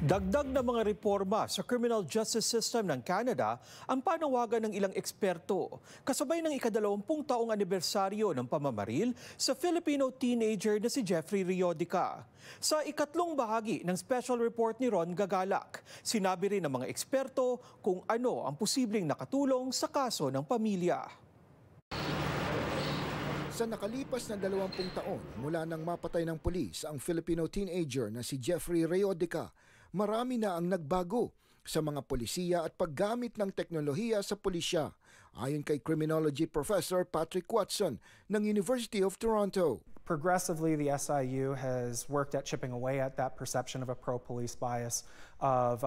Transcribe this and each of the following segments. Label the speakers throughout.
Speaker 1: Dagdag na mga reforma sa criminal justice system ng Canada ang panawagan ng ilang eksperto, kasabay ng ika-20 taong anibersaryo ng pamamaril sa Filipino teenager na si Jeffrey Riodica. Sa ikatlong bahagi ng special report ni Ron Gagalak, sinabi rin ng mga eksperto kung ano ang posibleng nakatulong sa kaso ng pamilya.
Speaker 2: Sa nakalipas na 20 taon mula nang mapatay ng pulis ang Filipino teenager na si Jeffrey Riodica, marami na ang nagbago sa mga polisiya at paggamit ng teknolohiya sa pulisya, ayon kay Criminology Professor Patrick Watson ng University of Toronto.
Speaker 3: Progressively, the SIU has worked at chipping away at that perception of a pro-police bias, of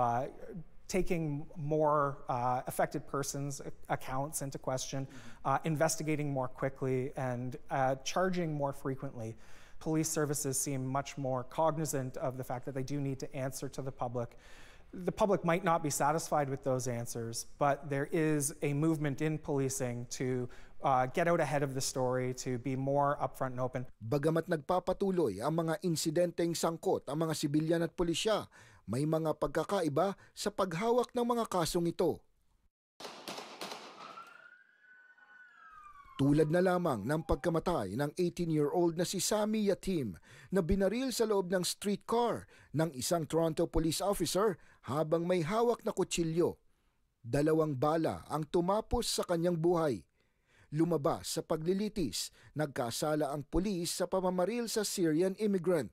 Speaker 3: taking more affected persons' accounts into question, investigating more quickly, and charging more frequently. Police services seem much more cognizant of the fact that they do need to answer to the public. The public might not be satisfied with those answers, but there is a movement in policing to get out ahead of the story, to be more upfront and open.
Speaker 2: Bagamat nagpapatuloy ang mga insidenteng sangkot ang mga sibilyan at pulisya, may mga pagkakaiba sa paghawak ng mga kasong ito. Tulad na lamang ng pagkamatay ng 18-year-old na si Sammy Yatim na binaril sa loob ng streetcar ng isang Toronto police officer habang may hawak na kutsilyo. 2 bala ang tumapos sa kanyang buhay. Lumabas sa paglilitis, nagkasala ang pulis sa pamamaril sa Syrian immigrant.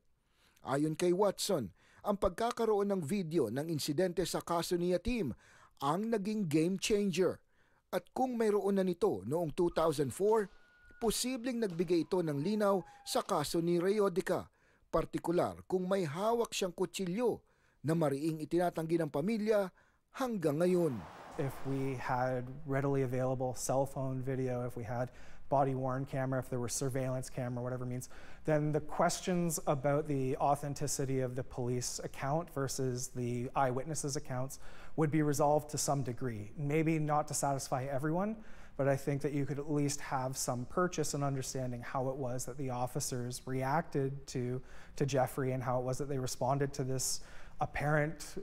Speaker 2: Ayon kay Watson, ang pagkakaroon ng video ng insidente sa kaso ni Yatim ang naging game changer. At kung mayroon na nito noong 2004, posibleng nagbigay ito ng linaw sa kaso ni Riodica, partikular kung may hawak siyang kutsilyo na mariing itinatanggi ng pamilya hanggang ngayon.
Speaker 3: If we had readily available cell phone video, if we had body-worn camera, if there were surveillance camera, whatever it means, then the questions about the authenticity of the police account versus the eyewitnesses' accounts would be resolved to some degree. Maybe not to satisfy everyone, but I think that you could at least have some purchase in understanding how it was that the officers reacted to Jeffrey and how it was that they responded to this apparent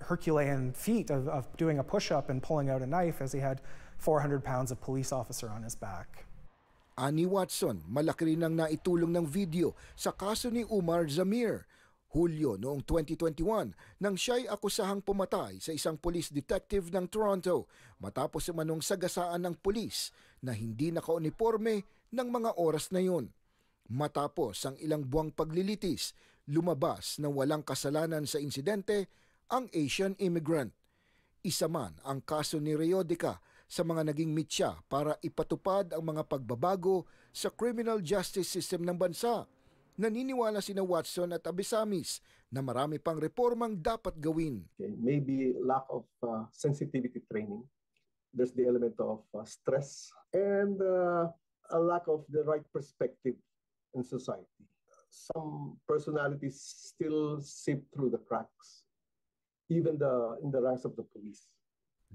Speaker 3: Herculean feat of doing a push-up and pulling out a knife as he had 400 pounds of police officer on his back.
Speaker 2: Ani Watson, malaki rin ang naitulong ng video sa kaso ni Umar Zamir. Hulyo noong 2021 nang siya'y akusahang pumatay sa isang police detective ng Toronto matapos umanong sagasaan ng pulis na hindi nakauniporme ng mga oras na yun. Matapos ang ilang buwang paglilitis, lumabas na walang kasalanan sa insidente ang Asian immigrant. Isa man ang kaso ni Riodica sa mga naging mitya para ipatupad ang mga pagbabago sa criminal justice system ng bansa. Naniniwala sina Watson at Abisamis na marami pang reformang dapat gawin.
Speaker 4: Maybe lack of sensitivity training. There's the element of stress and a lack of the right perspective in society. Some personalities still seep through the cracks, even in the ranks of the police.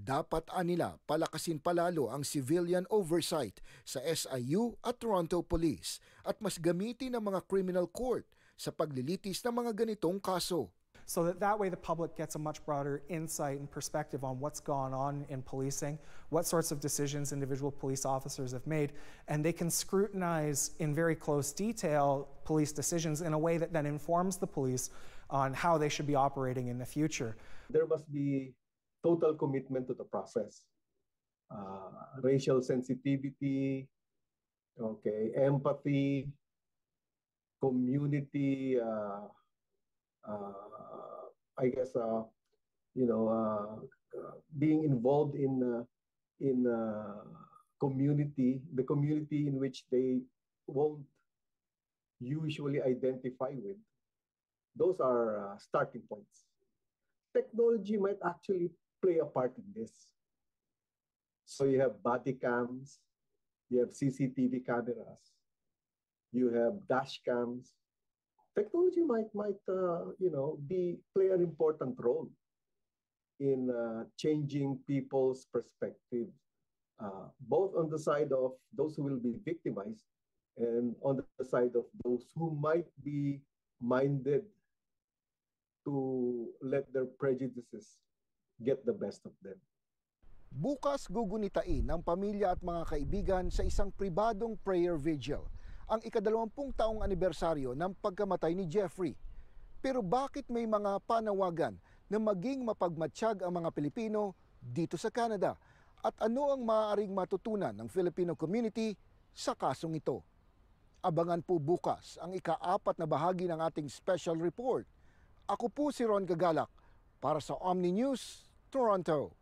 Speaker 2: Dapat anila palakasin palalo ang civilian oversight sa SIU at Toronto Police at mas gamitin ang mga criminal court sa paglilitis ng mga ganitong kaso.
Speaker 3: So that way the public gets a much broader insight and perspective on what's gone on in policing, what sorts of decisions individual police officers have made, and they can scrutinize in very close detail police decisions in a way that then informs the police on how they should be operating in the future.
Speaker 4: There must be total commitment to the process. Racial sensitivity, empathy, community, being involved in community, the community in which they won't usually identify with. Those are starting points. Technology might actually play a part in this. So you have body cams, you have CCTV cameras, you have dash cams. Technology might play an important role in changing people's perspective, both on the side of those who will be victimized and on the side of those who might be minded to let their prejudices get the best of them.
Speaker 2: Bukas gugunitain ng pamilya at mga kaibigan sa isang pribadong prayer vigil ang ika-20 taong anibersaryo ng pagkamatay ni Jeffrey. Pero bakit may mga panawagan na maging mapagmatsyag ang mga Pilipino dito sa Canada? At ano ang maaaring matutunan ng Filipino community sa kasong ito? Abangan po bukas ang ika-4 na bahagi ng ating special report. Ako po si Ron Gagalak para sa Omni News, Toronto.